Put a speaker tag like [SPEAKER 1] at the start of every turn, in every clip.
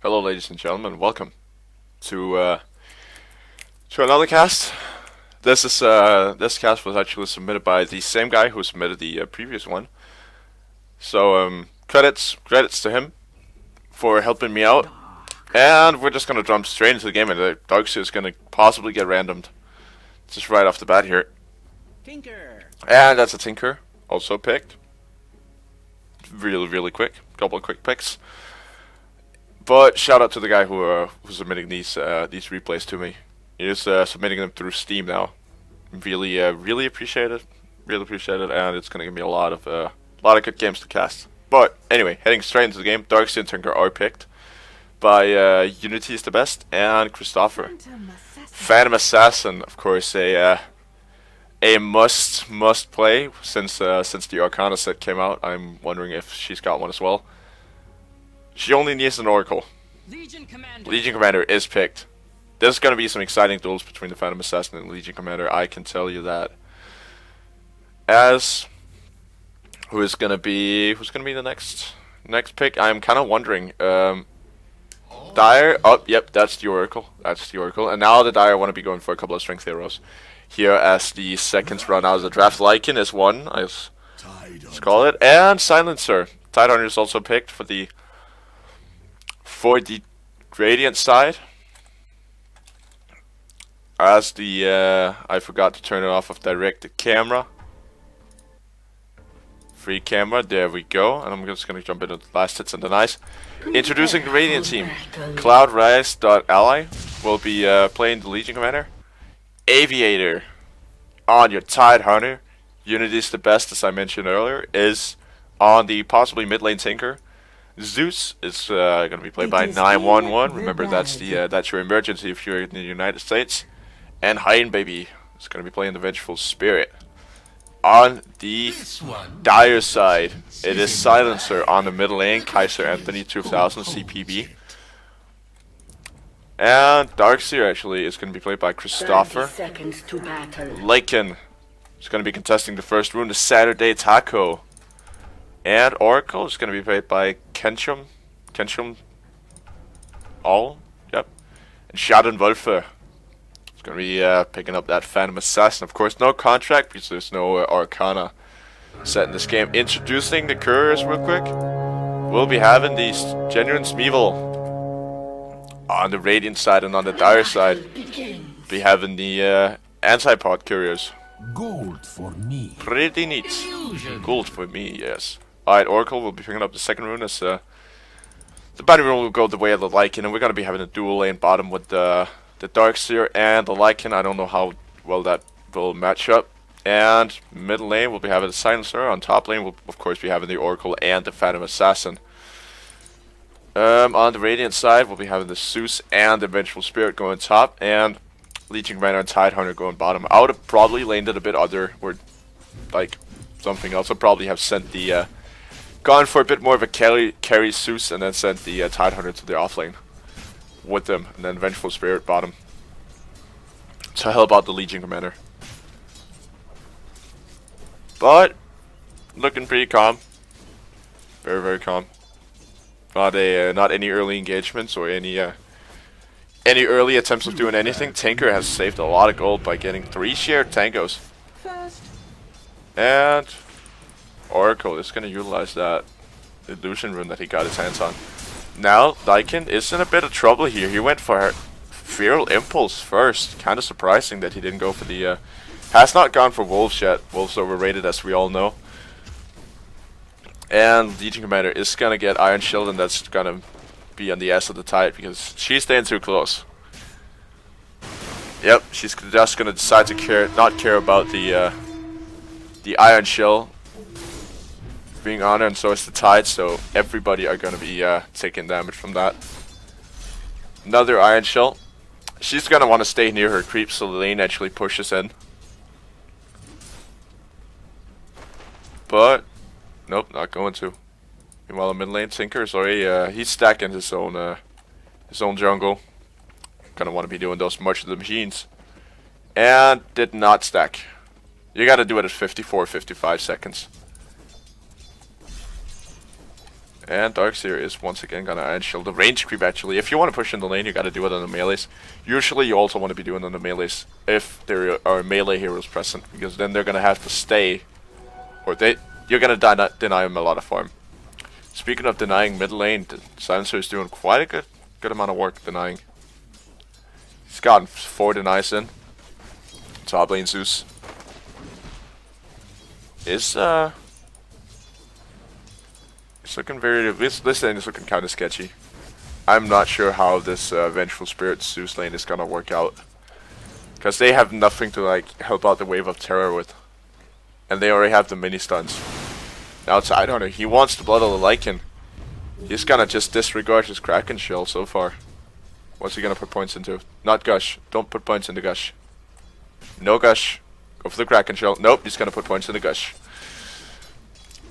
[SPEAKER 1] Hello, ladies and gentlemen. Welcome to another cast. This cast was actually submitted by the same guy who submitted the previous one. So credits to him for helping me out. And we're just gonna jump straight into the game, and the Darkseer is gonna possibly get randomed just right off the bat here.
[SPEAKER 2] Tinker.
[SPEAKER 1] And that's a Tinker, also picked. Really quick. Couple of quick picks. But shout out to the guy who's submitting these replays to me. He's submitting them through Steam now. Really appreciate it. Really appreciate it, and it's gonna give me a lot of good games to cast. But anyway, heading straight into the game. Darkseer and Tinker are picked by Unity is the best, and Christopher. Phantom Assassin, of course, a must play since the Arcana set came out. I'm wondering if she's got one as well. She only needs an Oracle.
[SPEAKER 2] Legion
[SPEAKER 1] Commander is picked. There's gonna be some exciting duels between the Phantom Assassin and Legion Commander. I can tell you that. Who's gonna be the next pick? I'm kind of wondering. Dire. Oh, yep, that's the Oracle. And now the Dire want to be going for a couple of strength heroes. Here, as the seconds run out of the draft, Lycan is one. Let's call it, and Silencer. Tidehunter is also picked for the Radiant side. As the I forgot to turn it off of directed camera. Free camera, there we go. And I'm just gonna jump into the last hits and the nice. Introducing the Radiant team. CloudRise.ally will be playing the Legion Commander. Aviator on your Tidehunter. Unity is the best, as I mentioned earlier, is on the possibly mid lane Tinker. Zeus is going to be played by 911. Remember, that's your emergency if you're in the United States. And Hein Baby is going to be playing the Vengeful Spirit. On the Dire side, it is Silencer on the middle lane, Kaiser Anthony 2000 CPB. And Darkseer actually is going to be played by Christopher. Lycan is going to be contesting the first rune, the Saturday Taco. And Oracle is going to be played by Kenshum All. Yep. And Schadenwolfe is going to be picking up that Phantom Assassin. Of course, no contract because there's no Arcana set in this game. Introducing the couriers real quick. We'll be having these Genuine Smeevil on the Radiant side, and on the Dire side, be having the Antipod couriers.
[SPEAKER 3] Gold for me.
[SPEAKER 1] Pretty neat. Gold for me, yes. Alright, Oracle will be picking up the second rune as the bounty rune will go the way of the Lycan, and we're going to be having a dual lane bottom with the Darkseer and the Lycan. I don't know how well that will match up. And middle lane will be having the Silencer. On top lane we'll of course be having the Oracle and the Phantom Assassin. On the Radiant side we'll be having the Zeus and the Vengeful Spirit going top, and Legion Commander and Tidehunter going bottom. I would have probably laned it a bit other, or like something else. I'd probably have sent the gone for a bit more of a carry Zeus, and then sent the Tidehunter to the off lane with them, and then Vengeful Spirit bottom to help out the Legion Commander. But looking pretty calm, very calm. Not any early engagements or any early attempts of doing anything. Tinker has saved a lot of gold by getting 3 shared tangos. And Oracle is going to utilize that illusion rune that he got his hands on. Now, Lycan is in a bit of trouble here. He went for Feral Impulse first. Kind of surprising that he didn't go for the... has not gone for Wolves yet. Wolves overrated, as we all know. And Legion Commander is going to get Iron Shield, and that's going to be on the ass of the tide because she's staying too close. Yep, she's just going to decide to not care about the Iron Shield being on her, and so is the tide, so everybody are going to be taking damage from that. Another Iron Shield. She's going to want to stay near her creep so the lane actually pushes in. But nope, not going to. Meanwhile, the mid lane Tinker is already he's stacking his own jungle. Gonna want to be doing those much of the machines, and did not stack. You got to do it at 54, 55 seconds. And Darkseer is once again gonna Iron Shield. The range creep actually. If you want to push in the lane, you gotta do it on the melees. Usually you also want to be doing it on the melees if there are melee heroes present, because then they're gonna have to stay, or you're gonna deny them a lot of farm. Speaking of denying mid lane, Silencer is doing quite a good amount of work denying. He's gotten 4 denies in. Top lane Zeus is it's looking this lane is looking kind of sketchy. I'm not sure how this Vengeful Spirit Zeus lane is gonna work out, because they have nothing to like help out the Wave of Terror with, and they already have the mini stuns. Now it's Tidehunter. He wants the Blood of the Lycan. He's gonna just disregard his Kraken Shell so far. What's he gonna put points into? Not Gush. Don't put points into Gush. No Gush. Go for the Kraken Shell. Nope, he's gonna put points into Gush.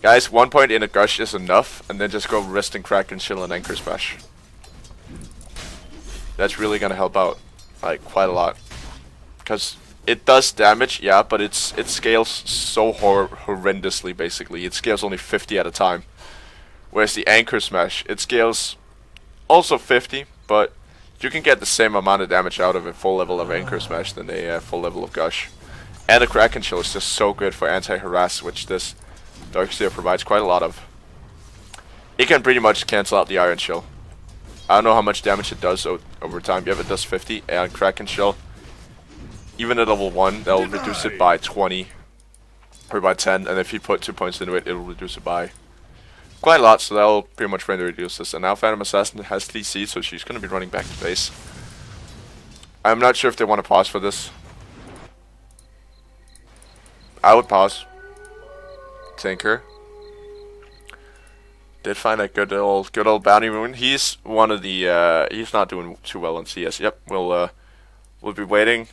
[SPEAKER 1] Guys, 1 point in a Gush is enough, and then just go resting Kraken Shell and Anchor Smash. That's really gonna help out, like, quite a lot. Because it does damage, yeah, but it scales so horrendously, basically. It scales only 50 at a time. Whereas the Anchor Smash, it scales also 50, but you can get the same amount of damage out of a full level of Anchor Smash than a full level of Gush. And the Kraken Shell is just so good for anti-harass, which this Darkseer provides quite a lot of. It can pretty much cancel out the Iron Shell. I don't know how much damage it does over time. Yeah, it does 50, and Kraken Shell, even at level 1, that'll reduce it by 20, or by 10, and if you put 2 points into it, it'll reduce it by quite a lot, so that'll pretty much reduce this. And now Phantom Assassin has TC, so she's going to be running back to base. I'm not sure if they want to pause for this. I would pause. Tinker did find that good old bounty moon. He's one of the he's not doing too well in CS. Yep, we'll be waiting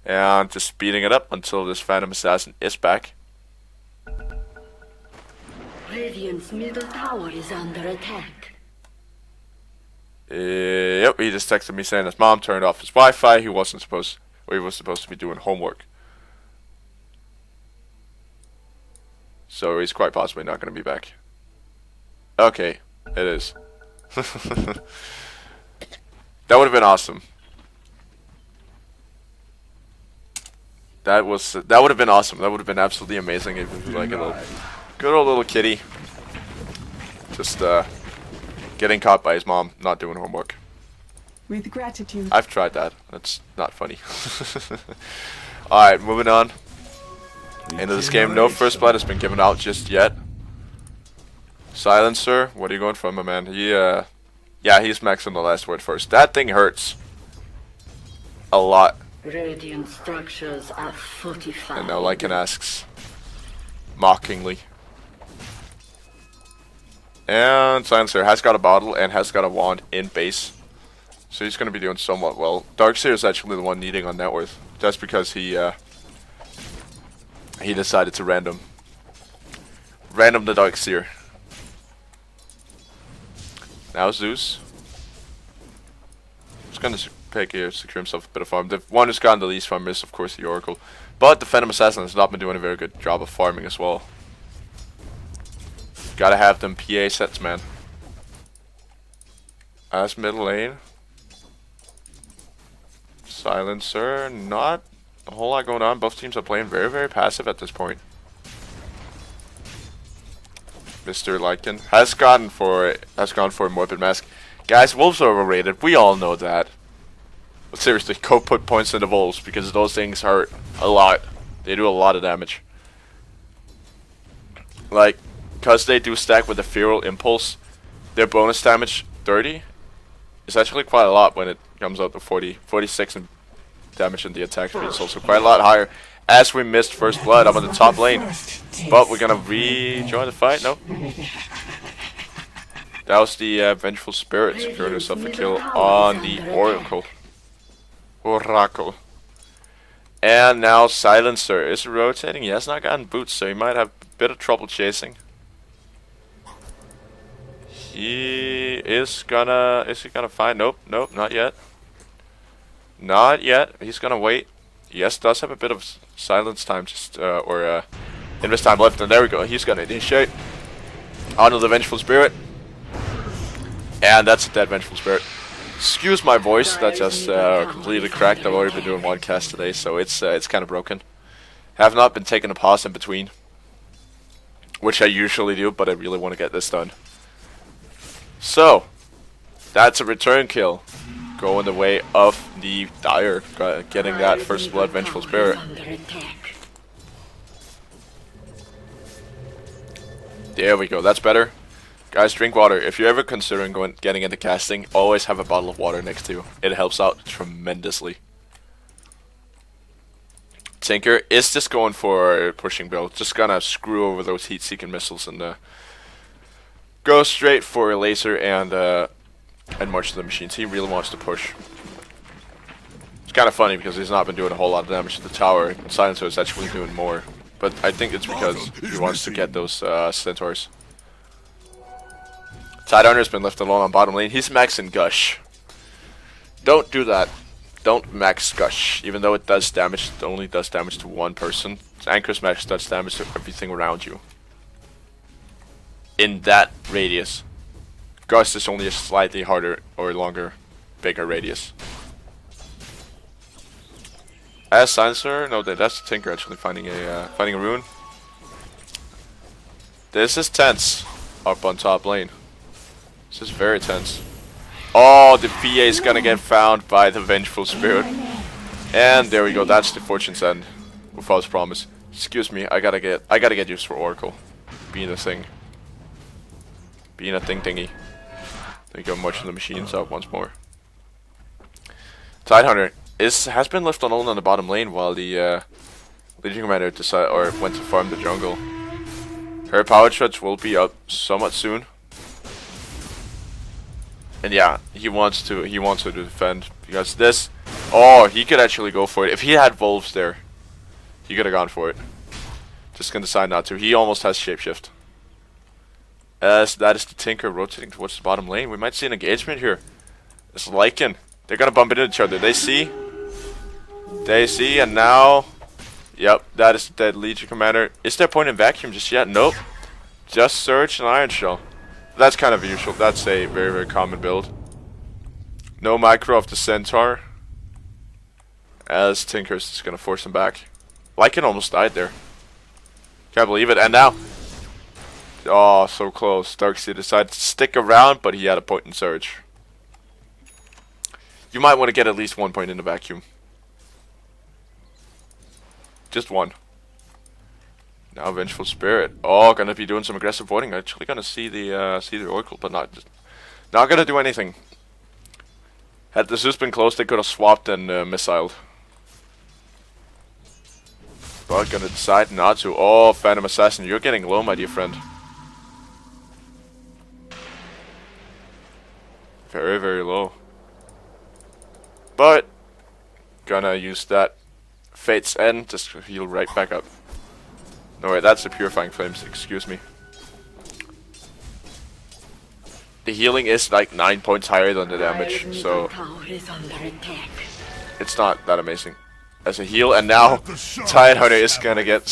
[SPEAKER 1] and just speeding it up until this Phantom Assassin is back.
[SPEAKER 4] Radiant's middle tower is under attack.
[SPEAKER 1] Yep, he just texted me saying his mom turned off his Wi-Fi. He was supposed to be doing homework. So he's quite possibly not going to be back. Okay, it is. That would have been awesome. That would have been awesome. That would have been absolutely amazing if it was like a good old little kitty. Just getting caught by his mom not doing homework.
[SPEAKER 5] With gratitude.
[SPEAKER 1] I've tried that. That's not funny. Alright, moving on. Into this game, no first blood has been given out just yet. Silencer, what are you going for, my man? Yeah, he's maxing the last word first. That thing hurts a lot.
[SPEAKER 4] Radiant structures are fortified.
[SPEAKER 1] And now Lycan asks mockingly. And Silencer has got a bottle and has got a wand in base, so he's going to be doing somewhat well. Darkseer is actually the one needing on net worth, just because he decided to random the Darkseer. Now Zeus is going to pick here, secure himself a bit of farm. The one who's gotten the least farm is, of course, the Oracle. But the Phantom Assassin has not been doing a very good job of farming as well. Gotta have them PA sets, man. As middle lane. Silencer, not a whole lot going on. Both teams are playing very, very passive at this point. Mr. Lycan has gone for a Morbid Mask. Guys, wolves are overrated. We all know that. But seriously, go put points into wolves, because those things hurt a lot. They do a lot of damage. Like, because they do stack with the Feral Impulse, their bonus damage 30 is actually quite a lot when it comes out to 46 and damage in the attack speed. It's also quite a lot higher. As we missed first blood, I'm on the top lane. But we're gonna rejoin the fight. Nope. That was the Vengeful Spirit securing herself a kill on the Oracle. And now Silencer is rotating. He has not gotten boots, so he might have a bit of trouble chasing. Is he gonna find? Nope, not yet. Not yet. He's gonna wait. Yes, does have a bit of silence time, invest time left, and there we go. He's gonna initiate onto the Vengeful Spirit. And that's a dead Vengeful Spirit. Excuse my voice, that just completely cracked. I've already been doing one cast today, so it's kind of broken. Have not been taking a pause in between, which I usually do, but I really want to get this done. So, that's a return kill. Going the way of the Dire, getting that first blood Vengeful Spirit. There we go, that's better. Guys, drink water. If you're ever considering getting into casting, always have a bottle of water next to you. It helps out tremendously. Tinker is just going for a pushing build. Just gonna screw over those heat-seeking missiles and go straight for a laser and march to the machines. He really wants to push. It's kind of funny because he's not been doing a whole lot of damage to the tower. Silencer is actually doing more. But I think it's because he wants to get those centaurs. Tidehunter's been left alone on bottom lane. He's maxing Gush. Don't do that. Don't max Gush. Even though it does damage, it only does damage to one person. Anchor Smash does damage to everything around you. In that radius. Gush is only a slightly harder or longer, bigger radius. As Silencer, no, that's Tinker actually finding a rune. This is tense up on top lane. This is very tense. Oh, the PA is gonna get found by the Vengeful Spirit. And there we go, that's the Fortune's End. With false promise. Excuse me, I gotta get used for Oracle. Being a thing. Being a thingy. There you go, marching the machines up once more. Tidehunter has been left alone on the bottom lane while the Legion Commander went to farm the jungle. Her power charge will be up somewhat soon. And yeah, he wants to defend because this. Oh, he could actually go for it if he had wolves there. He could have gone for it. Just gonna decide not to. He almost has shapeshift. As that is the Tinker rotating towards the bottom lane. We might see an engagement here. It's Lycan. They're gonna bump into each other. They see, and now, yep, that is the dead Legion Commander. Is there a point in vacuum just yet? Nope. Just Surge and Iron Shell. That's kind of usual. That's a very, very common build. No micro of the Centaur. As Tinker's just gonna force him back. Lycan almost died there. Can't believe it. And now, oh, so close. Darkseid decided to stick around, but he had a point in Surge. You might want to get at least 1 point in the vacuum. Just one. Now Vengeful Spirit. Oh, gonna be doing some aggressive voting. Actually gonna see the Oracle, but not gonna do anything. Had the Zeus been close, they could have swapped and missiled. But gonna decide not to. Oh, Phantom Assassin, you're getting low, my dear friend. Very, very low. But gonna use that Fate's End just to heal right back up. No wait, that's the Purifying Flames, excuse me. The healing is like 9 points higher than the damage, so it's not that amazing as a heal. And now Tidehunter is gonna get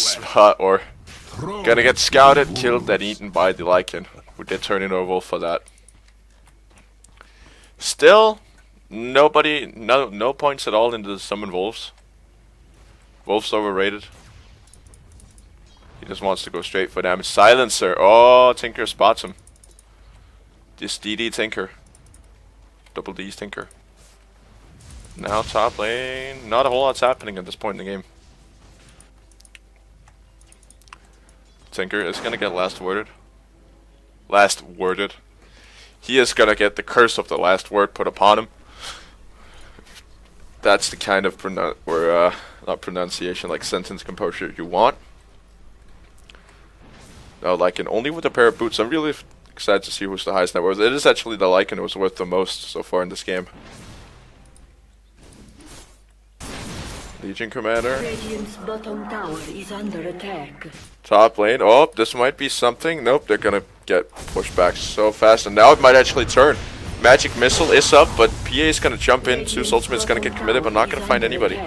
[SPEAKER 1] scouted, killed, and eaten by the Lycan. We did turn into a wolf for that. Still, no points at all into the summon wolves. Wolf's overrated. He just wants to go straight for damage. Silencer. Oh, Tinker spots him. This DD Tinker. Double D's Tinker. Now top lane. Not a whole lot's happening at this point in the game. Tinker is gonna get last worded. He is gonna get the curse of the last word put upon him. That's the kind of not pronunciation, like sentence composure you want. Now Lycan only with a pair of boots. I'm really excited to see who's the highest net worth. It is actually the Lycan who's worth the most so far in this game. Legion Commander.
[SPEAKER 4] Radiant's bottom tower is under attack.
[SPEAKER 1] Top lane. Oh, this might be something. Nope, they're gonna get pushed back so fast, and now it might actually turn. Magic Missile is up, but PA is gonna jump in. Zeus Ultimate is gonna get committed, but not gonna find anybody.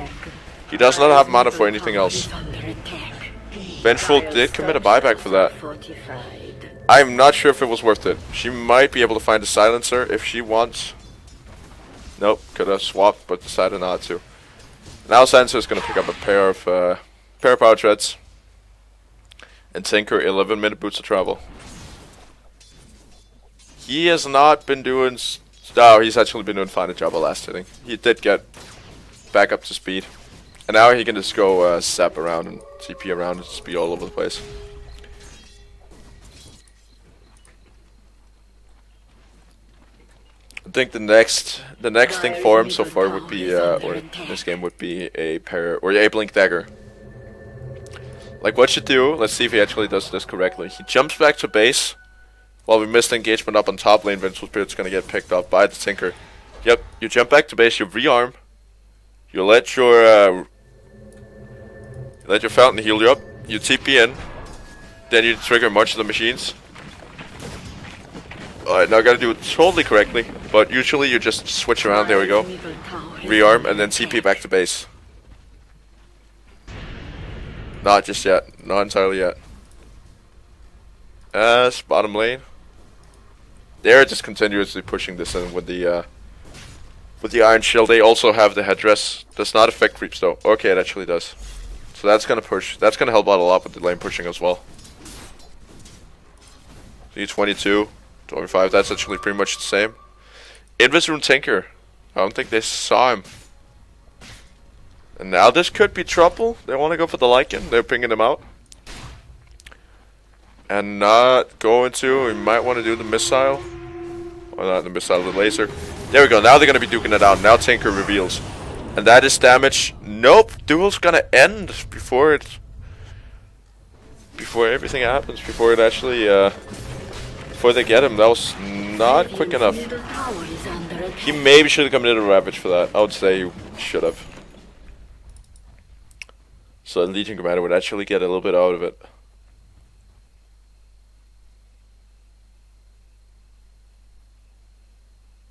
[SPEAKER 1] He does not have mana for anything else. Vengeful did commit a buyback for that. I'm not sure if it was worth it. She might be able to find a silencer if she wants. Nope, could have swapped, but decided not to. Now Silencer is going to pick up a pair of power treads. And Tinker 11-minute boots of travel. He has not been doing... No, he's actually been doing fine at Java last hitting. He did get back up to speed. And now he can just go zap around and TP around and just be all over the place. I think the next thing for him so far would be, or this game would be a pair, or a Blink Dagger. Like what you do, let's see if he actually does this correctly. He jumps back to base, while we missed engagement up on top lane, Vengeful Spirit's gonna get picked up by the Tinker. Yep, you jump back to base, you rearm, you let your Fountain heal you up, you TP in, then you trigger much of the machines. Alright, now I gotta do it totally correctly, but usually you just switch around, there we go. Rearm and then TP back to base. Not just yet, not entirely yet. Bottom lane. They're just continuously pushing this in with the Iron Shield. They also have the headdress. Does not affect creeps though. Okay, it actually does. So that's gonna push. That's gonna help out a lot with the lane pushing as well. D22. 25, that's actually pretty much the same. Invis Tinker. I don't think they saw him. And now this could be trouble. They want to go for the Lycan. They're pinging him out. And not going to. We might want to do the missile. Or not the missile, the laser. There we go. Now they're going to be duking it out. Now Tinker reveals. And that is damage. Nope. Duel's going to end before it... Before everything happens. Before it actually... Before they get him, that was not quick enough. He maybe should have committed a Ravage for that. I would say he should have. So the Legion Commander would actually get a little bit out of it.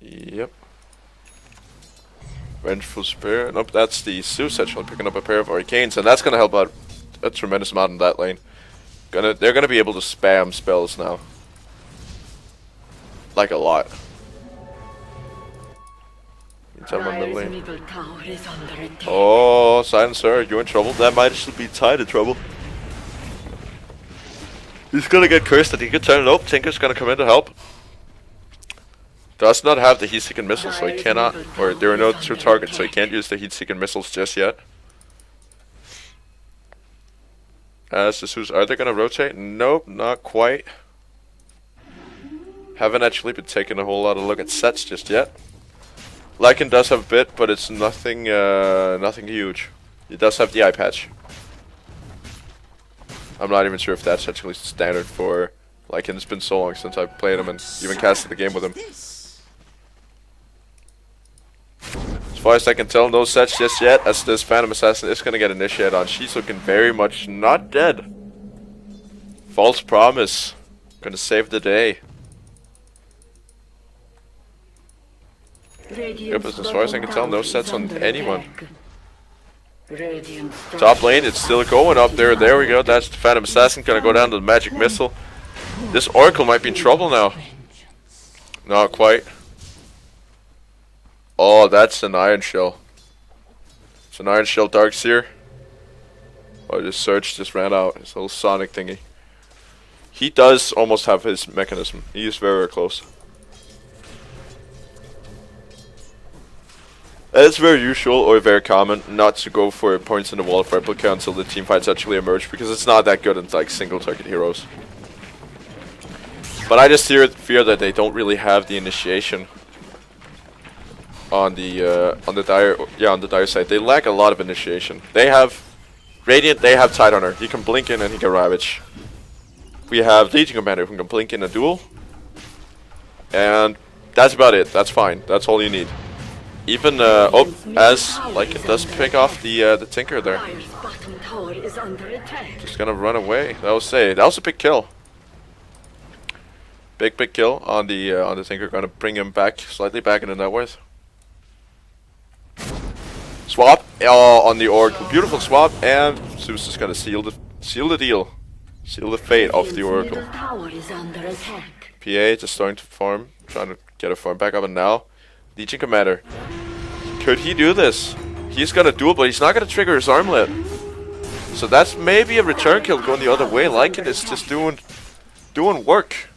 [SPEAKER 1] Yep. Vengeful Spirit. Nope, that's the Zeus actually picking up a pair of Arcanes, and that's gonna help out a tremendous amount in that lane. They're gonna be able to spam spells now. Like a lot. Tell my middle lane. Oh, Silencer, you're in trouble. That might actually be tied in trouble. He's gonna get cursed that he could turn it up. Tinker's gonna come in to help. Does not have the heat-seeking missiles, so he cannot, or there are no true targets, so he can't use the heat-seeking missiles just yet. As the Zeus, are they gonna rotate? Nope, not quite. Haven't actually been taking a whole lot of look at sets just yet. Lycan does have a bit, but it's nothing nothing huge. It does have the eye patch. I'm not even sure if that's actually standard for Lycan. It's been so long since I've played him and even casted the game with him. As far as I can tell, no sets just yet, as this Phantom Assassin is going to get initiated on. She's looking very much not dead. False Promise. Gonna save the day. Yep, as far as I can tell, no sets on anyone. Top lane, it's still going up there. There we go. That's the Phantom Assassin. Gonna go down to the Magic Missile. This Oracle might be in trouble now. Not quite. Oh, that's an Iron Shell. It's an Iron Shell Darkseer. Oh, this Surge just ran out. His little Sonic thingy. He does almost have his mechanism. He is very, very close. It's very usual or very common not to go for points in the wall of replica until the team fights actually emerge, because it's not that good in like single target heroes. But I just fear that they don't really have the initiation on the dire side. They lack a lot of initiation. They have Radiant, they have Tidehunter. He can blink in and he can Ravage. We have Legion Commander who can blink in a duel. And that's about it. That's fine. That's all you need. Even as like it does pick off the Tinker there. Just gonna run away. That was a big kill. Big kill on the Tinker. Gonna bring him back slightly back into net worth. Swap on the Oracle. Beautiful swap, and Zeus is gonna seal the deal. Seal the fate of the
[SPEAKER 4] Radiant's
[SPEAKER 1] Oracle.
[SPEAKER 4] middle tower is under attack.
[SPEAKER 1] PA just starting to farm, trying to get a farm back up, and now Legion Commander. Could he do this? He's gonna do it, but he's not gonna trigger his armlet. So that's maybe a return kill going the other way. Lycan is just doing work.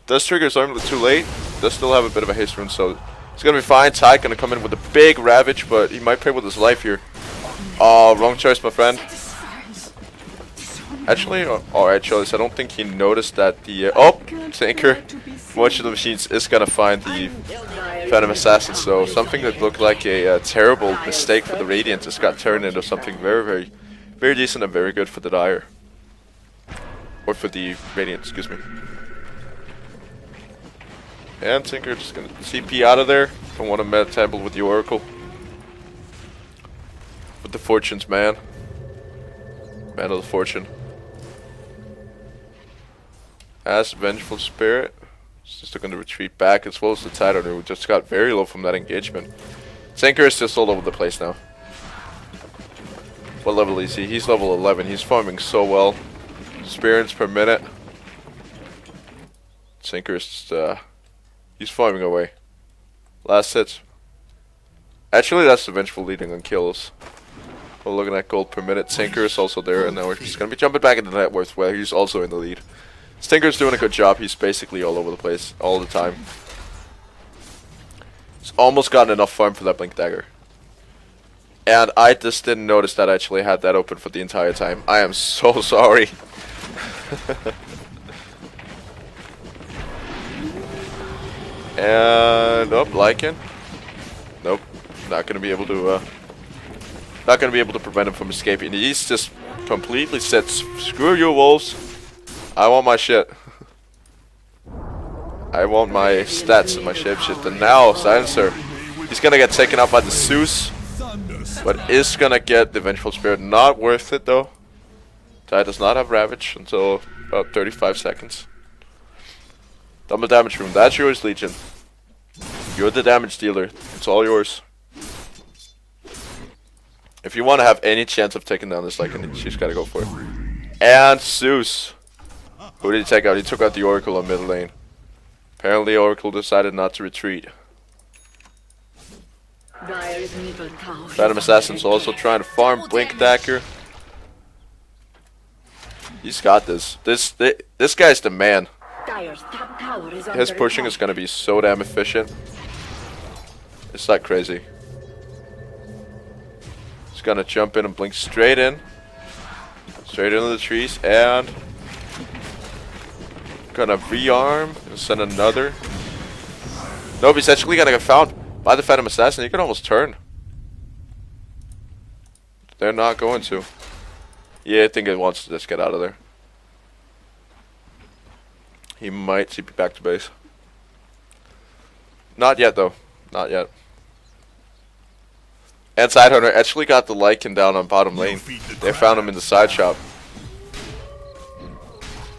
[SPEAKER 1] Does trigger his armlet too late. Does still have a bit of a haste rune, so it's gonna be fine. Ty gonna come in with a big ravage, but he might pay with his life here. Oh, wrong choice, my friend. Actually, alright, Charles, I don't think he noticed that the Tinker, much of the machines is gonna find the Phantom Assassin, so something that looked like a terrible mistake for the Radiant just got turned into something very, very decent and very good for the Dire. Or for the Radiant, excuse me. And Tinker just gonna CP out of there. Don't want to meta temple with the Oracle. With the Fortunes, man. Man of the Fortune. As Vengeful Spirit. It's just going to retreat back as well as the Titan, who just got very low from that engagement. Tinker is just all over the place now. What level is he? He's level 11. He's farming so well. Experience per minute. Tinker is just, he's farming away. Last hits. Actually, that's the Vengeful leading on kills. We're looking at gold per minute. Tinker is also there, and now we're just going to be jumping back into net worth where he's also in the lead. Tinker's doing a good job. He's basically all over the place all the time. He's almost gotten enough farm for that Blink Dagger. And I just didn't notice that I actually had that open for the entire time. I am so sorry. And Lycan. Nope. Not gonna be able to prevent him from escaping. He's just completely said, screw you, wolves. I want my shit. I want my stats and my shapeshift. And now, Silencer. He's gonna get taken out by the Zeus. But is gonna get the Vengeful Spirit. Not worth it though. Ty does not have Ravage until about 35 seconds. Double damage room. That's yours, Legion. You're the damage dealer. It's all yours. If you want to have any chance of taking down this Lycan, you just gotta go for it. And Zeus. Who did he take out? He took out the Oracle on mid lane. Apparently Oracle decided not to retreat.
[SPEAKER 4] Dire's middle tower is
[SPEAKER 1] Phantom
[SPEAKER 4] under
[SPEAKER 1] Assassin's also
[SPEAKER 4] attack.
[SPEAKER 1] trying to farm Blink Dagger. He's got this. This guy's the man.
[SPEAKER 4] Dire's top tower is
[SPEAKER 1] His
[SPEAKER 4] under
[SPEAKER 1] pushing is
[SPEAKER 4] attack.
[SPEAKER 1] gonna be so damn efficient. It's like crazy. He's gonna jump in and blink straight in. Straight into the trees and gonna rearm and send another. Nope, he's actually gonna get found by the Phantom Assassin. He could almost turn. They're not going to. Yeah, I think it wants to just get out of there. He might TP back to base. Not yet though. Not yet. And Sidehunter actually got the Lycan down on bottom lane. They found him in the side shop.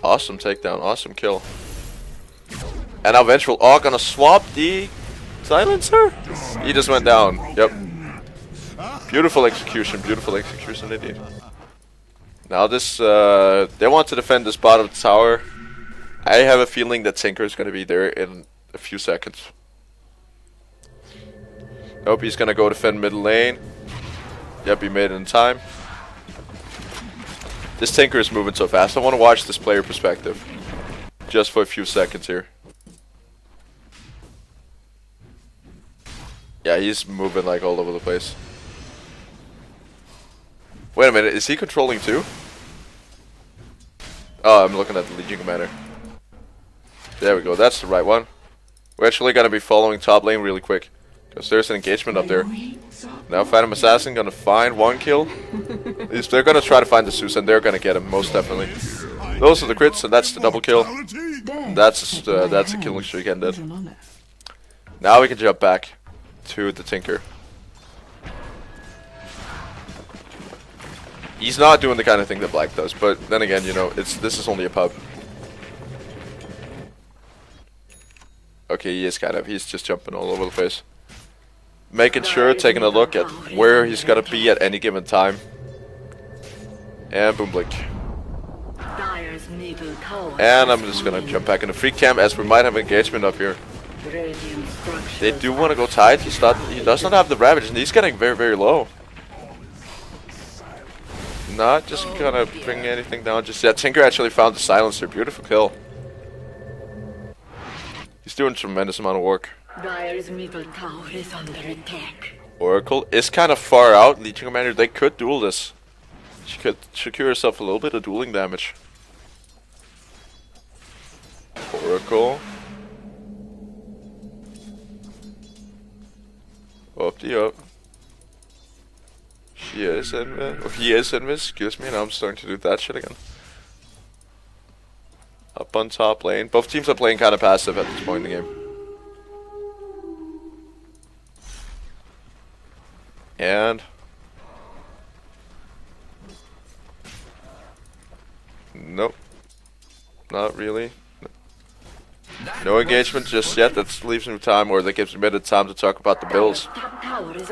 [SPEAKER 1] Awesome takedown, awesome kill. And now Vengeful gonna swap the Silencer? He just went down. Yep. Beautiful execution indeed. Now this, they want to defend this bottom tower. I have a feeling that Tinker is gonna be there in a few seconds. Nope, he's gonna go defend mid lane. Yep, he made it in time. This Tinker is moving so fast. I want to watch this player perspective. Just for a few seconds here. Yeah, he's moving like all over the place. Wait a minute, is he controlling too? Oh, I'm looking at the Legion Commander. There we go, that's the right one. We're actually gonna be following top lane really quick. Because there's an engagement up there. Now Phantom Assassin gonna find one kill. They're gonna try to find the Zeus and they're gonna get him, most definitely. Those are the crits and that's the double kill. And that's a killing streak ended. Now we can jump back to the Tinker. He's not doing the kind of thing that Black does, but then again, you know, this is only a pub. Okay, he is kind of. He's just jumping all over the place. Making sure, taking a look at where he's gonna be at any given time. And boom blink.
[SPEAKER 4] Dire's middle tower.
[SPEAKER 1] And I'm just gonna jump back into free cam as we might have engagement up here.
[SPEAKER 4] Radiant structures.
[SPEAKER 1] They do want to go tight. He does not have the ravage, and he's getting very, very low. Not just gonna bring anything down just yet. Tinker actually found the silencer. Beautiful kill. He's doing a tremendous amount of work.
[SPEAKER 4] Dire's middle tower is under attack.
[SPEAKER 1] Oracle is kind of far out. Legion Commander, they could duel this. She could secure herself a little bit of dueling damage. Oracle. Up the up. She is invis. Or he is invis, excuse me, now I'm starting to do that shit again. Up on top lane. Both teams are playing kind of passive at this point in the game. And nope. Not really. No engagement just yet. That leaves me time, or that gives me a bit of time to talk about the builds.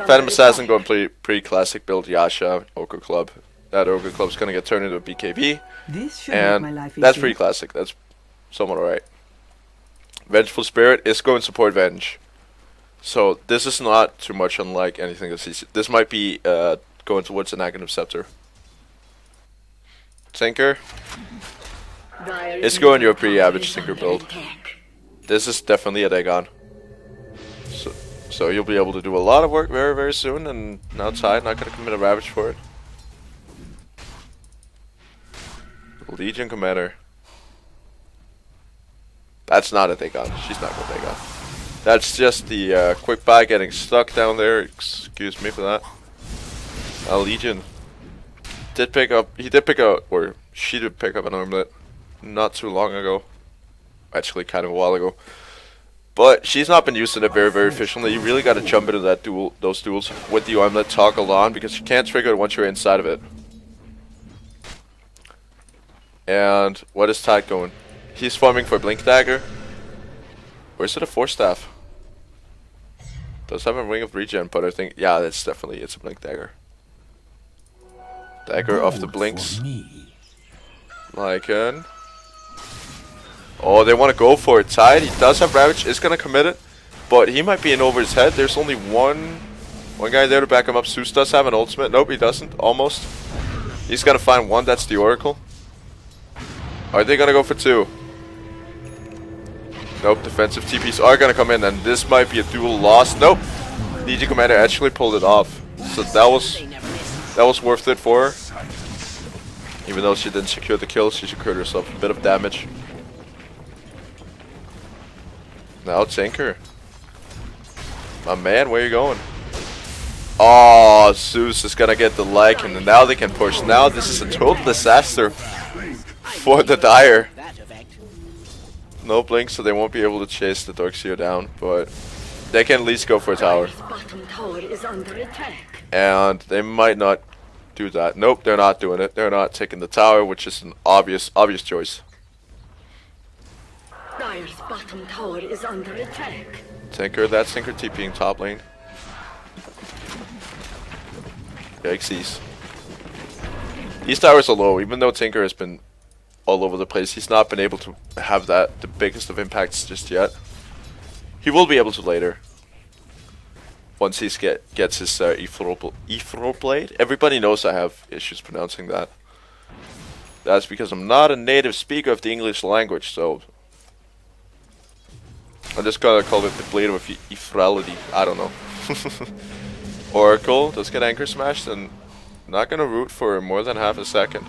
[SPEAKER 1] Phantom Assassin going pretty classic build. Yasha, Ogre Club. That Ogre Club's gonna get turned into a BKB.
[SPEAKER 5] This should make my
[SPEAKER 1] And
[SPEAKER 5] life
[SPEAKER 1] that's
[SPEAKER 5] easier.
[SPEAKER 1] pretty classic. That's somewhat alright. Vengeful Spirit is going to support Venge. So this is not too much unlike anything else. This might be going towards an Aghanim Scepter. Tinker. It's going to a pretty average Tinker build. This is definitely a Dagon. So you'll be able to do a lot of work very, very soon, and outside, not going to commit a Ravage for it. Legion Commander. That's not a Dagon. She's not going to Dagon. That's just the quick buy getting stuck down there. Excuse me for that. Legion did pick up. He did pick up, or she did pick up an armlet not too long ago. Actually, kind of a while ago. But she's not been using it very, very efficiently. You really got to jump into that those duels with the armlet toggled on, because you can't trigger it once you're inside of it. And what is Tide going? He's farming for Blink Dagger. Or is it a Force Staff? Does have a Ring of Regen, but I think, yeah, it's a Blink Dagger. Dagger of the Blinks. Lycan. Oh, they want to go for it. Tide, he does have Ravage, is going to commit it. But he might be in over his head. There's only one guy there to back him up. Zeus does have an ultimate. Nope, he doesn't. Almost. He's got to find one. That's the Oracle. Are they going to go for two? Nope, defensive TPs are going to come in, and this might be a duel loss. Nope. Legion Commander actually pulled it off. So that was worth it for her. Even though she didn't secure the kill, she secured herself a bit of damage. Now Tinker. My man, where you going? Oh, Zeus is gonna get the Lycan, and now they can push. Now this is a total disaster for the Dire. No blink, so they won't be able to chase the Darkseer down, but they can at least go for a tower. And they might not do that. Nope, they're not doing it. They're not taking the tower, which is an obvious choice.
[SPEAKER 4] Dire's bottom tower is under attack.
[SPEAKER 1] Tinker, that's Tinker TPing top lane. Yikesies. These towers are low, even though Tinker has been all over the place. He's not been able to have the biggest of impacts just yet. He will be able to later. Once he gets his Ethereal Blade. Everybody knows I have issues pronouncing that. That's because I'm not a native speaker of the English language, so I just gotta call it the Blade of Ethereality. I don't know. Oracle does get anchor smashed, and not gonna root for more than half a second.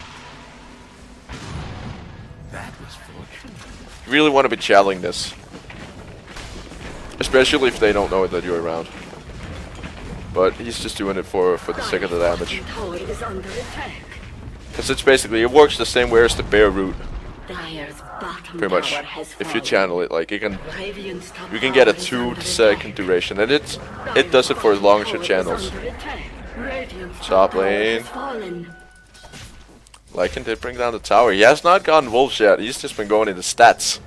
[SPEAKER 3] That was fortunate.
[SPEAKER 1] You really want to be channeling this, especially if they don't know that you're around. But he's just doing it for the sake of the damage. Because it's basically, it works the same way as the bear root. Pretty much. If you channel it, like you can get a 2-second duration, and it does it for as long as your channels. Top lane. Lycan did bring down the tower. He has not gotten wolves yet. He's just been going into stats.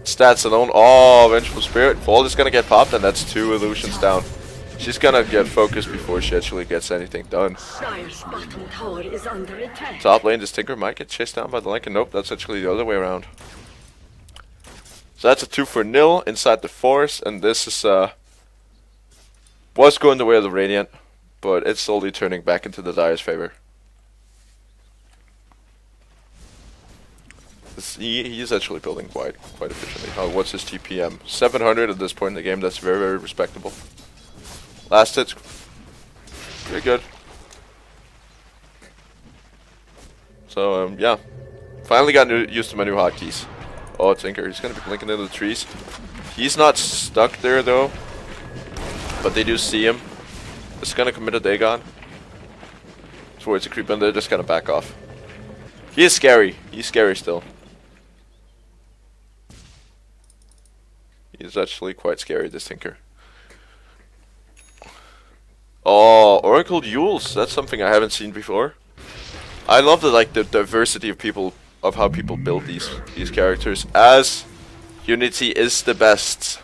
[SPEAKER 1] Stats alone. Oh, Vengeful Spirit. Vault is gonna get popped, and that's 2 illusions down. She's gonna get focused before she actually gets anything done.
[SPEAKER 4] Dire's bottom tower is under attack.
[SPEAKER 1] Top lane, this Tinker might get chased down by the Lycan. Nope, that's actually the other way around. So that's a 2-for-0 inside the forest, and this is was going the way of the Radiant, but it's slowly turning back into the Dire's favor. He's actually building quite efficiently. What's his TPM? 700 at this point in the game. That's very, very respectable. Last hit's pretty good. So yeah, finally got used to my new hotkeys. Oh, Tinker, he's gonna be blinking into the trees. He's not stuck there though, but they do see him. It's gonna commit a Dagon. Towards a creep in, they're just gonna back off. He is scary. He's scary still. He's actually quite scary, this Tinker. Oh, Oracle Yules. That's something I haven't seen before. I love the diversity of people, of how people build these characters. As Unity is the best,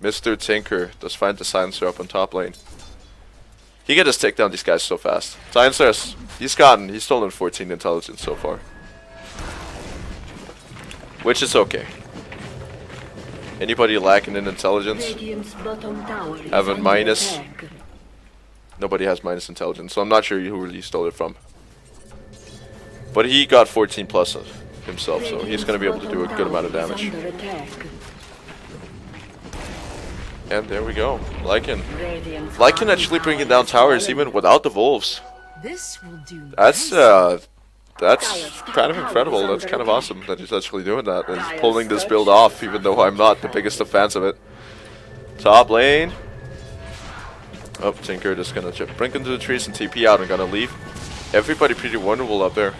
[SPEAKER 1] Mr. Tinker does find the Silencer up on top lane. He can just take down these guys so fast. Silencer's, he's stolen 14 intelligence so far. Which is okay. Anybody lacking in intelligence? Have a minus. Nobody has minus intelligence, so I'm not sure who really stole it from. But he got 14 plus himself, so he's going to be able to do a good amount of damage. And there we go. Lycan actually bringing down towers even without the wolves.
[SPEAKER 6] This will do.
[SPEAKER 1] That's kind of incredible. That's kind of awesome that he's actually doing that. And he's pulling this build off, even though I'm not the biggest of fans of it. Top lane. Oh, Tinker just gonna brink into the trees and TP out and gonna leave. Everybody pretty vulnerable up there.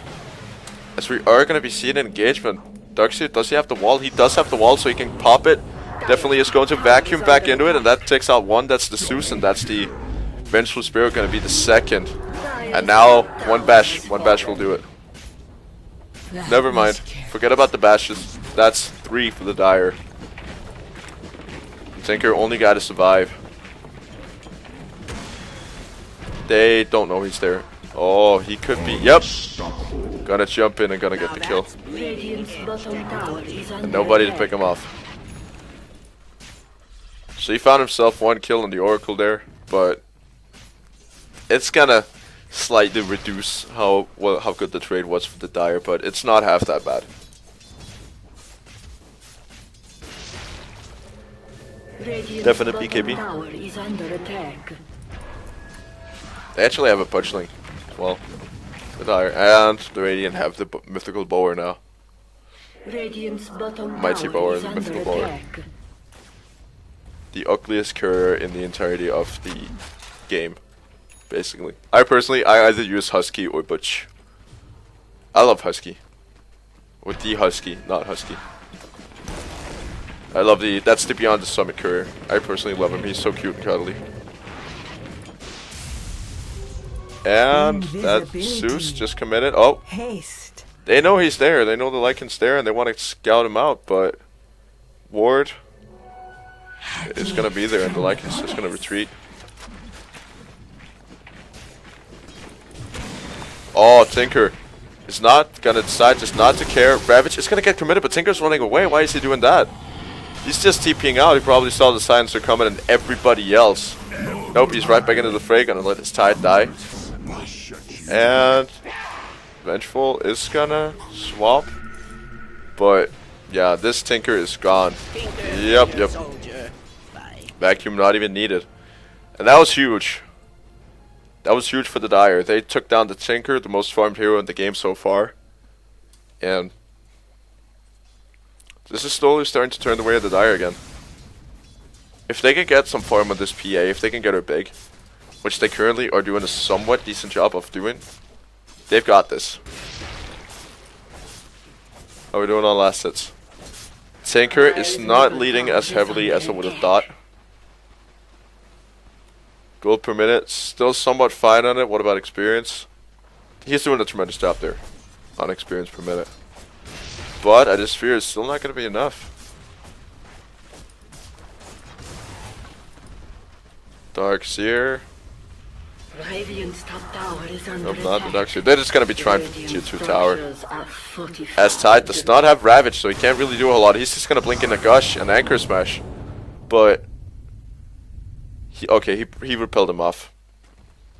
[SPEAKER 1] As we are gonna be seeing an engagement. Darkseid, does he have the wall? He does have the wall, so he can pop it. Definitely is going to vacuum back into it, and that takes out one. That's the Zeus, and that's the Vengeful Spirit gonna be the second. And now one bash will do it. Never mind. Forget about the bashes. That's 3 for the Dire. Tinker, only guy to survive. They don't know he's there. Oh, he could be. Yep. Gonna jump in and gonna get the kill. And nobody to pick him off. So he found himself 1 kill in the Oracle there, but it's gonna slightly reduce how good the trade was for the Dire, but it's not half that bad. Definite BKB. They actually have a punchling as well. The Dire and the Radiant have the mythical bower now. Mighty bower and the mythical bower. The ugliest courier in the entirety of the game, basically. I either use Husky or Butch. I love Husky. With the Husky, not Husky. I love that's the Beyond the Summit courier. I personally love him. He's so cute and cuddly. And that Zeus just committed. Oh,
[SPEAKER 5] Haste.
[SPEAKER 1] they know he's there. They know the Lycan's there, and they want to scout him out. But Ward is gonna be there, and the Lycan's just gonna retreat. Oh, Tinker is not gonna decide just not to care. Ravage is gonna get committed, but Tinker's running away. Why is he doing that? He's just TPing out. He probably saw the Silencer coming and everybody else. Nope, he's right back into the fray. Gonna let his Tide die. And Vengeful is gonna swap. But yeah, this Tinker is gone. Yep. Vacuum not even needed. And that was huge. That was huge for the Dire. They took down the Tinker, the most farmed hero in the game so far. And this is slowly starting to turn the way of the Dire again. If they can get some farm on this PA, if they can get her big, which they currently are doing a somewhat decent job of doing, they've got this. How are we doing on last hits? Tinker is not leading as heavily as I would have thought. Gold per minute, still somewhat fine on it. What about experience? He's doing a tremendous job there on experience per minute. But I just fear it's still not going to be enough. Dark Seer.
[SPEAKER 4] Radiant's top tower is under
[SPEAKER 1] Nope, not the
[SPEAKER 4] attack.
[SPEAKER 1] Dark Seer. They're just gonna be trying for the tier
[SPEAKER 4] Radiant's
[SPEAKER 1] 2 tower.
[SPEAKER 4] structures are fortified
[SPEAKER 1] As Tide does
[SPEAKER 4] to
[SPEAKER 1] not have Ravage, so he can't really do a whole lot. He's just gonna blink in a Gush and Anchor Smash. But he repelled him off.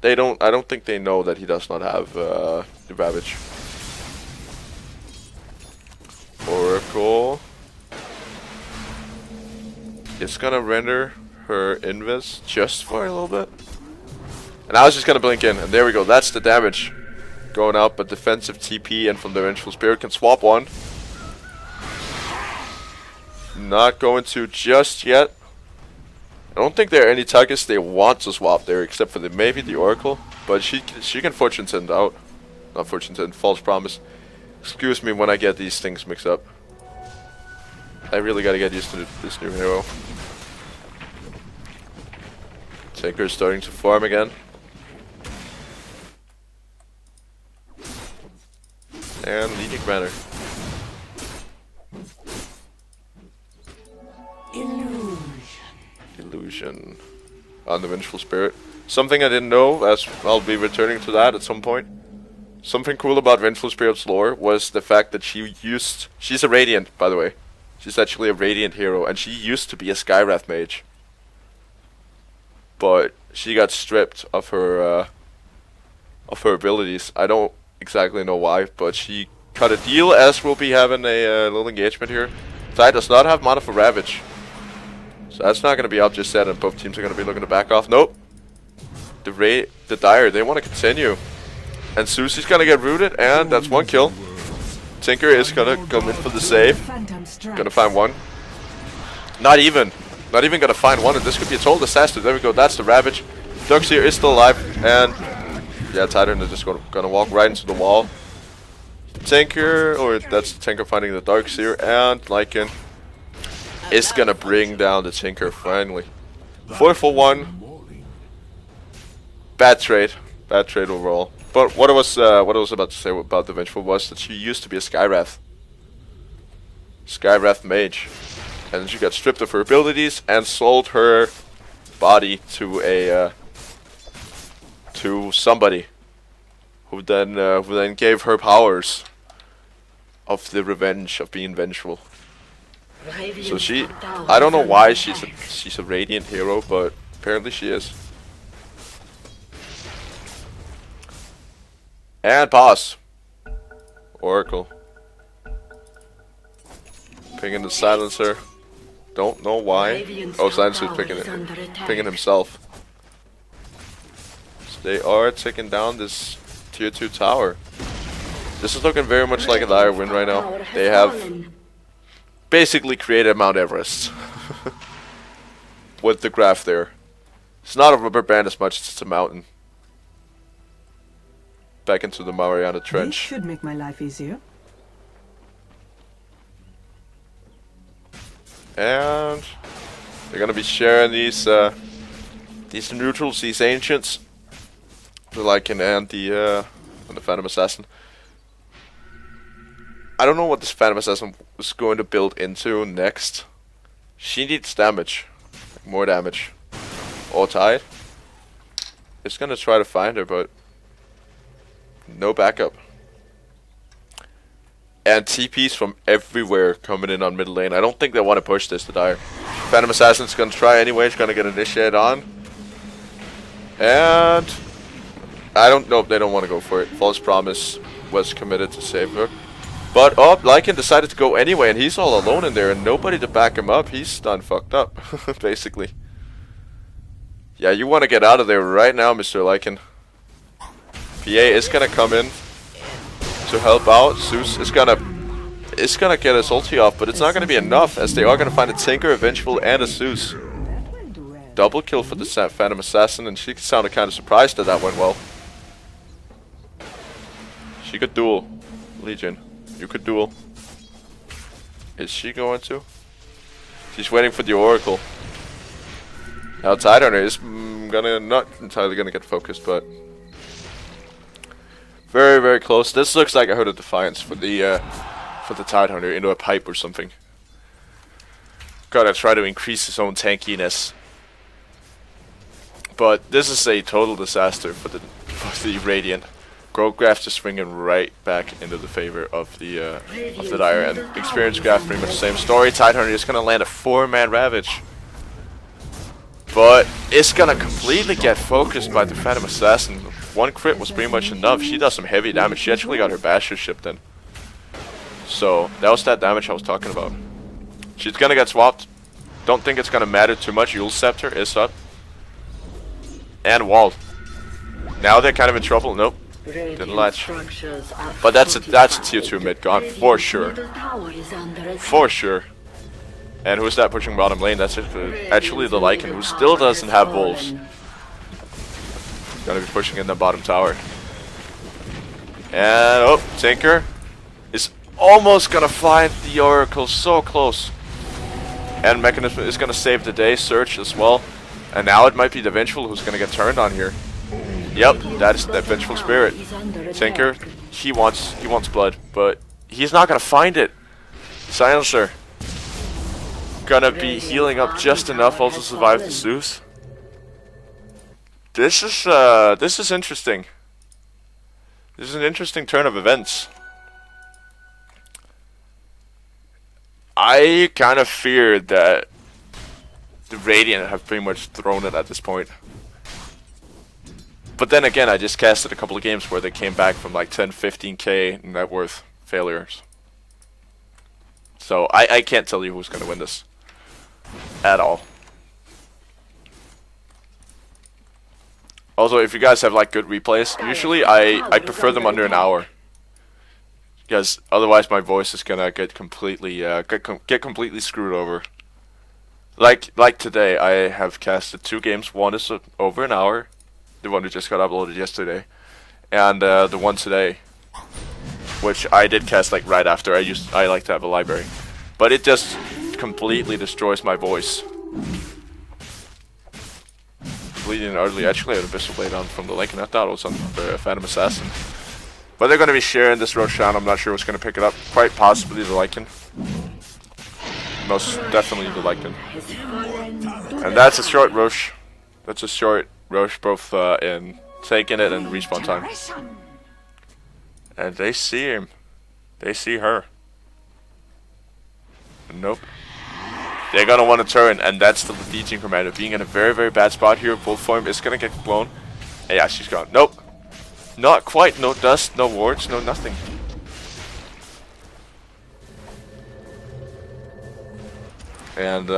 [SPEAKER 1] I don't think they know that he does not have the Ravage. Oracle is gonna render her Invis just for a little bit. And I was just gonna blink in, and there we go. That's the damage going out, but defensive TP and from the Vengeful Spirit can swap one. Not going to just yet. I don't think there are any targets they want to swap there, except for maybe the Oracle. But she can Fortune Tend out. Not Fortune Tend, False Promise. Excuse me when I get these things mixed up. I really gotta get used to this new hero. Tinker is starting to farm again. And Leading Banner. Illusion. On the Vengeful Spirit. Something I didn't know, as I'll be returning to that at some point. Something cool about Vengeful Spirit's lore was the fact that she's a Radiant, by the way. She's actually a Radiant hero, and she used to be a Skywrath mage. But she got stripped of her abilities. I don't exactly know why, but she cut a deal, as we'll be having a little engagement here. Tide does not have mana for Ravage. So that's not going to be up just yet, and both teams are going to be looking to back off. Nope. The Dire, they want to continue. And Zeus is going to get rooted, and that's one kill. Tinker is going to come in for the save. Going to find one. Not even going to find one, and this could be a total disaster. There we go, that's the Ravage. Darkseer is still alive, and yeah, Titan is just going to walk right into the wall. Tinker, or that's the Tinker finding the Darkseer, and Lycan is going to bring down the Tinker finally. 4 for 1. Bad trade overall. But what I was about to say about the Vengeful was that she used to be a Skywrath mage, and then she got stripped of her abilities and sold her body to somebody who then gave her powers of the revenge of being vengeful. So I don't know why she's a Radiant hero, but apparently she is. And boss. Oracle. Pinging the silencer. Don't know why. Oh, silencer's pinging himself. So they are taking down this tier 2 tower. This is looking very much like a Dire win right now. They have basically created Mount Everest. With the graph there. It's not a rubber band as much as it's a mountain. Back into the Mariana
[SPEAKER 5] This
[SPEAKER 1] Trench.
[SPEAKER 5] should make my life easier.
[SPEAKER 1] And they're gonna be sharing these neutrals, these ancients. The Lycan and the Phantom Assassin. I don't know what this Phantom Assassin is going to build into next. She needs damage. More damage. Or Tide. It's gonna try to find her, but no backup. And TPs from everywhere coming in on mid lane. I don't think they want to push this to Dire. Phantom Assassin's gonna try anyway. He's gonna get initiated on. And I don't know if they don't want to go for it. False Promise was committed to save her. But Lycan decided to go anyway, and he's all alone in there and nobody to back him up. He's done fucked up, basically. Yeah, you want to get out of there right now, Mr. Lycan. PA is gonna come in to help out. Zeus is gonna get his ulti off, but it's not gonna be enough, as they are gonna find a Tinker, a Vengeful, and a Zeus. Double kill for the Phantom Assassin, and she sounded kind of surprised that went well. She could duel. Legion, you could duel. Is she going to? She's waiting for the Oracle. Now Tidehunter is not entirely gonna get focused, but very, very close. This looks like a Hood of Defiance for the Tidehunter into a pipe or something. Gotta try to increase his own tankiness. But this is a total disaster for the Radiant. Growth graph just swinging right back into the favor of the Dire, and experience graph pretty much the same story. Tidehunter is gonna land a 4-man Ravage, but it's gonna completely get focused by the Phantom Assassin. One crit was pretty much enough. She does some heavy damage. She actually got her Basher shipped in. So that was that damage I was talking about. She's gonna get swapped. Don't think it's gonna matter too much. Yule Scepter is up. And walled. Now they're kind of in trouble. Nope. Didn't latch. But that's a tier 2 mid gone for sure. For sure. And who's that pushing bottom lane? That's actually the Lycan, who still doesn't have wolves. Gonna be pushing in the bottom tower. And oh, Tinker is almost gonna find the Oracle, so close. And Mechanism is gonna save the day. Search as well. And now it might be the Vengeful who's gonna get turned on here. Yep, that is that Vengeful Spirit. Tinker, he wants blood, but he's not gonna find it. Silencer gonna be healing up just enough also to survive the Zeus. This is interesting. This is an interesting turn of events. I kind of feared that the Radiant have pretty much thrown it at this point. But then again, I just casted a couple of games where they came back from like 10, 15k net worth failures. So I can't tell you who's going to win this at all. Also, if you guys have like good replays, usually I prefer them under an hour. Because otherwise my voice is going to get completely get completely screwed over. Like today, I have casted 2 games. One is over an hour. The one that just got uploaded yesterday, and the one today, which I did cast like right after. I like to have a library, but it just completely destroys my voice. Completely and utterly. Actually, I had a Abyssal Blade on from the Lycan. I thought it was on the Phantom Assassin, but they're going to be sharing this Roshan. I'm not sure who's going to pick it up. Quite possibly the Lycan. Most definitely the Lycan. And that's a short Rosh. That's a short Roche, both in taking it and respawn time. And they see him. They see her. Nope. They're gonna want to turn, and that's the Legion Commander being in a very, very bad spot here. Wolf form is gonna get blown. And yeah, she's gone. Nope. Not quite. No dust, no wards, no nothing. And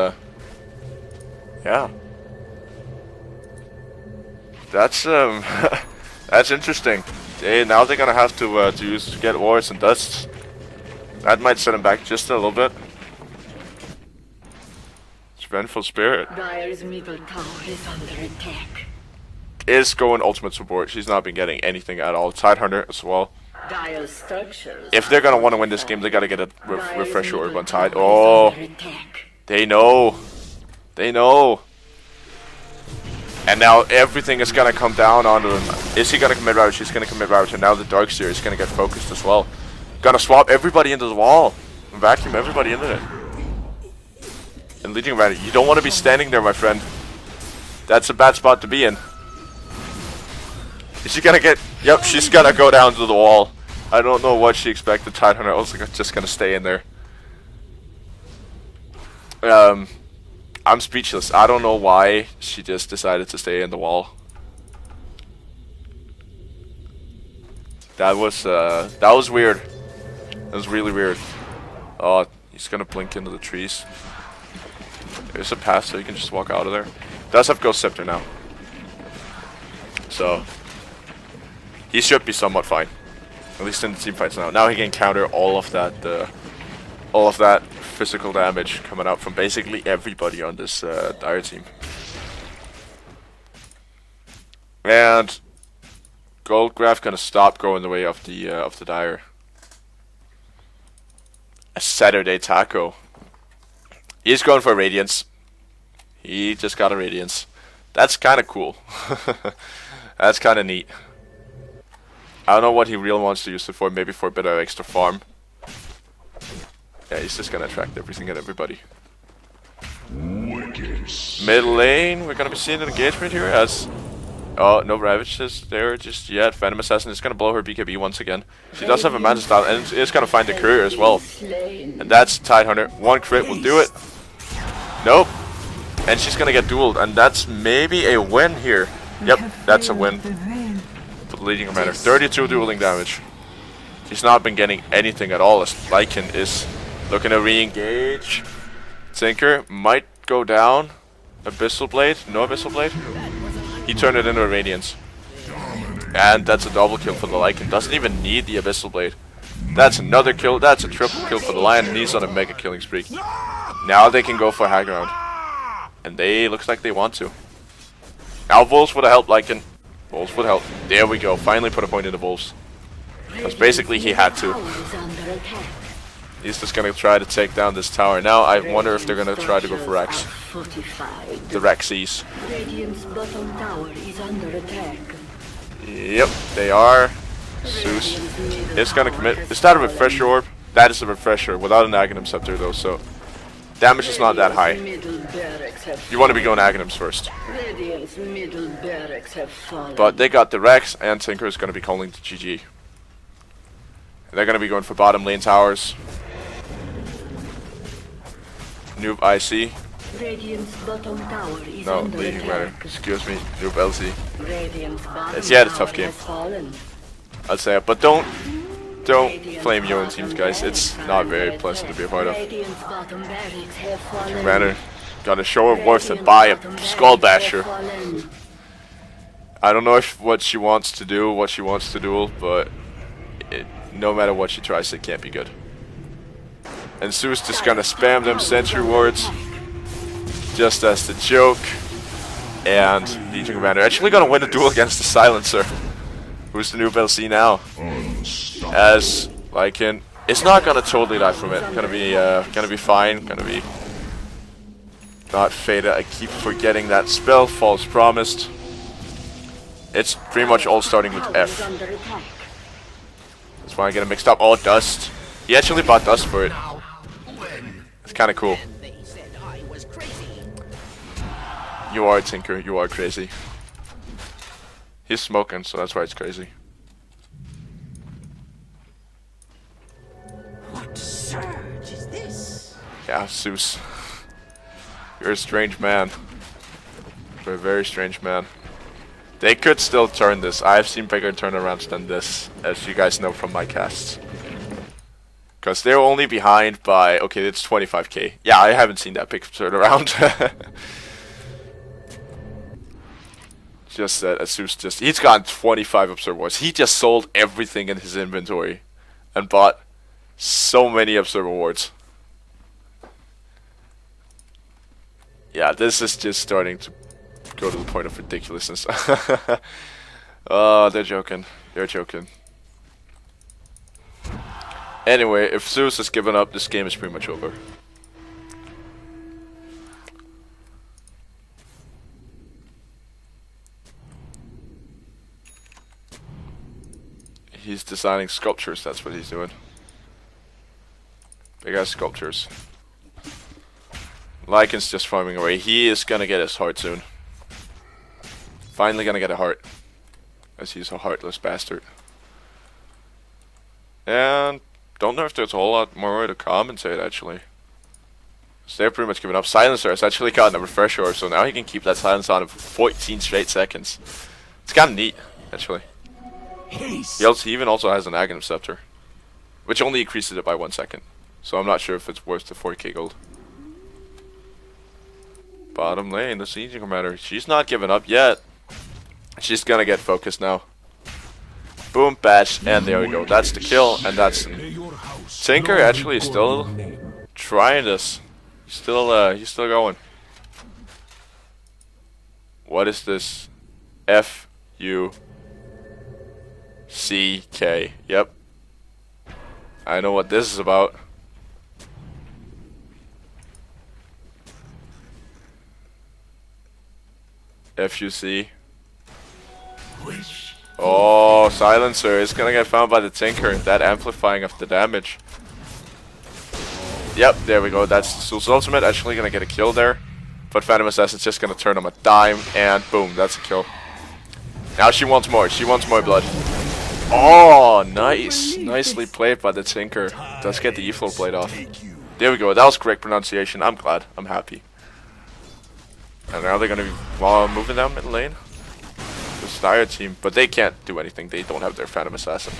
[SPEAKER 1] yeah. That's that's interesting. Now they're gonna have to get wars and dusts. That might set them back just a little bit. It's Vengeful Spirit.
[SPEAKER 4] Dire's middle tower is under attack.
[SPEAKER 1] Is going ultimate support. She's not been getting anything at all. Tidehunter as well.
[SPEAKER 4] Dire's structures.
[SPEAKER 1] If they're gonna want to win this game, they gotta get a refresher orb on Tide. Oh, they know. They know. And now everything is gonna come down onto him. Is he gonna commit Ravage? He's gonna commit Ravage, and now the Darkseer is gonna get focused as well. Gonna swap everybody into the wall. Vacuum everybody into it. And Legion Commander, you don't want to be standing there, my friend. That's a bad spot to be in. Is she gonna get... Yep, she's gonna go down to the wall. I don't know what she expected. Tidehunter also just gonna stay in there. I'm speechless. I don't know why she just decided to stay in the wall. That was weird. That was really weird. Oh, he's gonna blink into the trees. There's a path so you can just walk out of there. Does have Ghost Scepter now. So he should be somewhat fine. At least in the team fights now. Now he can counter all of that physical damage coming out from basically everybody on this Dire team. And Goldgraph gonna stop going the way of the Dire. A Saturday Taco. He's going for Radiance. He just got a Radiance. That's kind of cool. That's kind of neat. I don't know what he really wants to use it for. Maybe for a bit of extra farm. Yeah, he's just gonna attract everything and everybody. Mid lane, we're gonna be seeing an engagement here as... Oh, no Ravages there just yet. Phantom Assassin is gonna blow her BKB once again. She does have a Manta Style and is gonna find the courier as well. And that's Tidehunter. One crit will do it. Nope. And she's gonna get dueled, and that's maybe a win here. Yep, that's a win for the leading commander. 32 dueling damage. He's not been getting anything at all as Lycan is looking to re-engage. Tinker might go down. Abyssal Blade? No Abyssal Blade? He turned it into a Radiance. And that's a double kill for the Lycan. Doesn't even need the Abyssal Blade. That's another kill. That's a triple kill for the Lion, and he's on a mega killing streak. Now they can go for high ground. And they looks like they want to. Now Wolves would have helped Lycan. Wolves would help. There we go. Finally put a point into Wolves. Because basically he had to. He's just going to try to take down this tower. Now I wonder if they're going to try to go for Rex. The Rexies. Yep, they are. Zeus is going to commit. Is that a refresher orb? That is a refresher without an Aghanim Scepter though, so damage is not that high. You want to be going Aghanims first. But they got the Rex, and Tinker is going to be calling the GG. They're going to be going for bottom lane towers. Noob IC. No, leading matter. Excuse me, Noob LC. It's a tough game. I'd say, but don't flame your own teams, guys. It's not very pleasant to be a part of. Commander got a show of worth and buy a Skull Basher. I don't know if what she wants to duel, but no matter what she tries, it can't be good. And Zeus just gonna spam them sentry wards just as the joke. And Legion Commander actually gonna win a duel against the Silencer. Who's the new LC now? As Lycan is not gonna totally die from it. Gonna be fine. Gonna be not faded. I keep forgetting that spell. False Promised. It's pretty much all starting with F. That's why I get it mixed up. Oh, Dust. He actually bought Dust for it. It's kind of cool. You are Tinker. You are crazy. He's smoking, so that's why it's crazy.
[SPEAKER 2] What surge is this?
[SPEAKER 1] Yeah, Zeus. You're a strange man. You're a very strange man. They could still turn this. I've seen bigger turnarounds than this, as you guys know from my casts. Because they're only behind by... Okay, it's 25k. Yeah, I haven't seen that big turnaround. Just that Zeus he's gotten 25 Observer Wards. He just sold everything in his inventory and bought so many Observer Wards. Yeah, this is just starting to go to the point of ridiculousness. Oh, they're joking. They're joking. Anyway, if Zeus has given up, this game is pretty much over. He's designing sculptures, that's what he's doing. Big ass sculptures. Lycan's just farming away. He is gonna get his heart soon. Finally gonna get a heart. As he's a heartless bastard. And don't know if there's a whole lot more to compensate actually. So they're pretty much giving up. Silencer has actually gotten a refresher orb, so now he can keep that silence on him for 14 straight seconds. It's kinda neat, actually. He even also has an Aghanim Scepter, which only increases it by 1 second. So I'm not sure if it's worth the 4k gold. Bottom lane, the Sieging Commander. She's not giving up yet. She's gonna get focused now. Boom, bash, and there we go. That's the kill, and that's... Tinker actually is still trying this. He's still going. What is this? F-U-C-K. Yep. I know what this is about. F-U-C. Oh, Silencer is gonna get found by the Tinker. That amplifying of the damage. Yep, there we go. That's Zeus' ultimate. Actually gonna get a kill there. But Phantom Assassin's just gonna turn on a dime, and boom, that's a kill. Now she wants more. She wants more blood. Oh, nice. Nicely played by the Tinker. Let's get the E-Floor blade off. There we go. That was correct pronunciation. I'm glad. I'm happy. And now they're gonna be moving down mid lane. This dire team, but they can't do anything. They don't have their Phantom Assassin.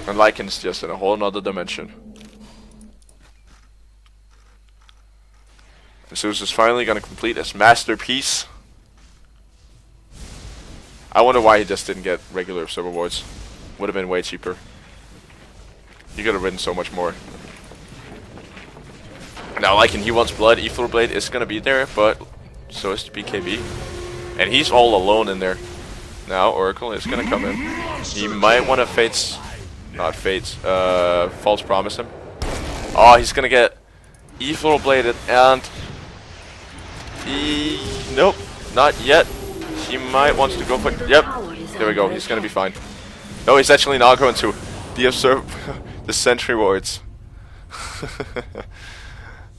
[SPEAKER 1] And Lycan's just in a whole nother dimension. And Zeus is finally gonna complete his masterpiece. I wonder why he just didn't get regular silver wards. Would have been way cheaper. He could have written so much more. Now, Lycan, he wants blood. E-Floor Blade is gonna be there, but so is BKB. And he's all alone in there. Now, Oracle is gonna come in. He might want to Fates. Not Fates. False Promise him. Oh, he's gonna get E-Floor Bladed and. Nope, not yet. He might want to go for. Yep, there we go. He's gonna be fine. No, he's actually not going to. The sentry wards.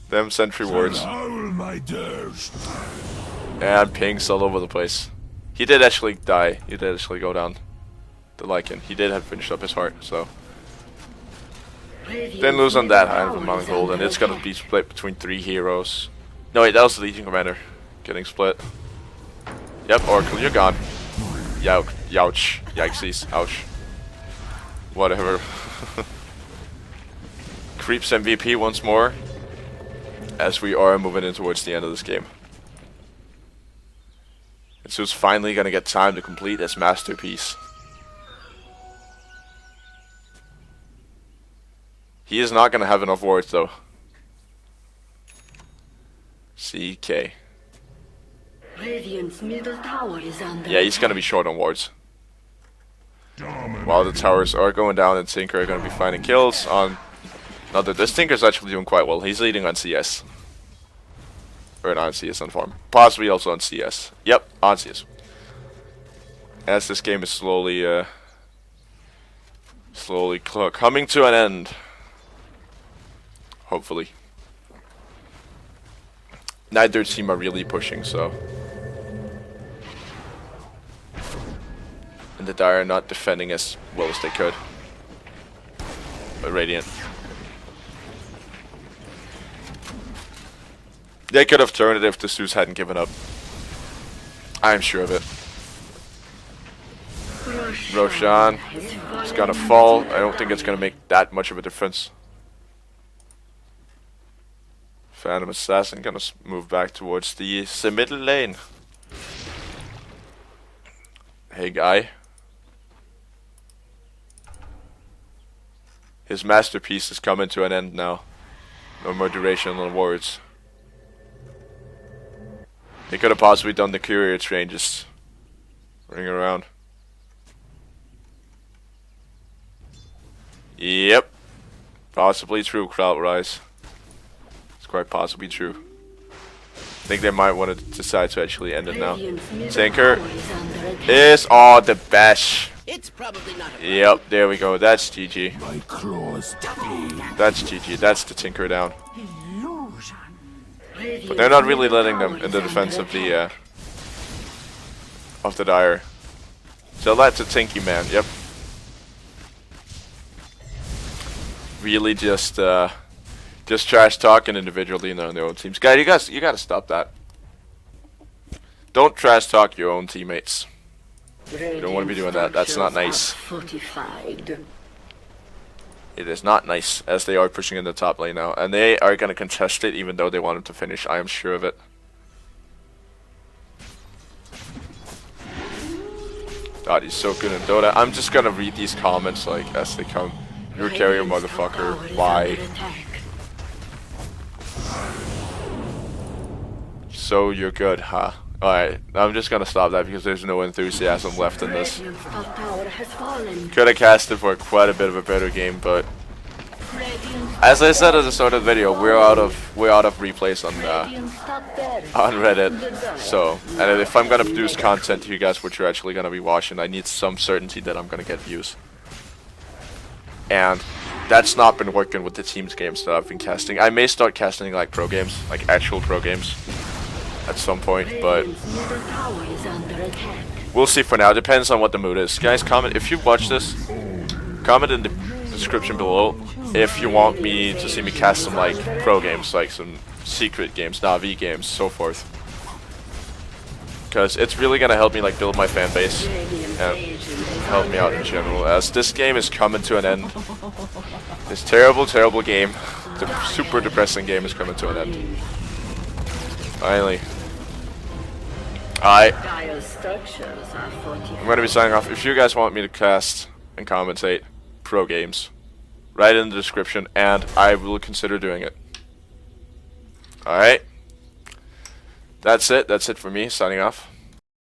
[SPEAKER 1] Them sentry wards. And pings all over the place. He did actually die. He did actually go down. The Lycan. He did have finished up his heart, so. Didn't lose on that high of amount of gold, and it's gonna be split between 3 heroes. No wait, that was the Legion Commander getting split. Yep, Oracle, you're gone. Youch. Yikesies. Ouch. Whatever. Creeps MVP once more. As we are moving in towards the end of this game. And Zeus finally gonna get time to complete his masterpiece. He is not gonna have enough wards though. CK.
[SPEAKER 4] Radiant's middle tower is under
[SPEAKER 1] Yeah, he's gonna be short on wards. While the towers are going down and Tinker are gonna be finding kills on. Now that this Tinker's actually doing quite well. He's leading on CS. Or not on CS, on farm. Possibly also on CS. Yep, on CS. As this game is slowly coming to an end. Hopefully. Neither team are really pushing, so. And the Dire are not defending as well as they could. But Radiant. They could have turned it if the Zeus hadn't given up. I'm sure of it. Roshan is gonna fall. I don't think it's gonna make that much of a difference. Phantom Assassin gonna move back towards the middle lane. Hey guy. His masterpiece is coming to an end now. No more duration on wards. He could have possibly done the courier train, just ring around. Yep. Possibly true, Crowd Rise. It's quite possibly true. I think they might want to decide to actually end it now. Tinker is the bash.
[SPEAKER 2] It's probably not a
[SPEAKER 1] Yep, there we go. That's GG.
[SPEAKER 3] My claws
[SPEAKER 1] That's GG. That's the Tinker down. But they're not really letting them in the defense of the Dire. So that's a Tinky man. Yep. Really just trash talking individually in their own teams. Guys, you gotta stop that. Don't trash talk your own teammates. You don't want to be doing that. That's not nice. It is not nice, as they are pushing in the top lane now. And they are going to contest it, even though they want him to finish. I am sure of it. God, he's so good in Dota. I'm just going to read these comments, like, as they come. You're a carrier, motherfucker. Why? So you're good, huh? Alright, I'm just gonna stop that because there's no enthusiasm left in this. Could have casted for quite a bit of a better game, but as I said at the start of the video, we're out of replays on Reddit. So, and if I'm gonna produce content to you guys, which you're actually gonna be watching, I need some certainty that I'm gonna get views. And that's not been working with the teams games that I've been casting. I may start casting like pro games, like actual pro games. at some point, but
[SPEAKER 4] Radiant's middle tower is under attack.
[SPEAKER 1] we'll see for now. Depends on what the mood is. Guys, comment if you watch this. Comment in the description below if you want me to see me cast some like pro games, like some secret games, Navi games, so forth. Because it's really gonna help me like build my fan base and help me out in general. As this game is coming to an end. This terrible, terrible game, the super depressing game is coming to an end. Finally.
[SPEAKER 4] Dire structures are
[SPEAKER 1] I'm
[SPEAKER 4] fortified.
[SPEAKER 1] gonna be signing off. If you guys want me to cast and commentate pro games, write in the description and I will consider doing it. Alright. That's it for me, signing off.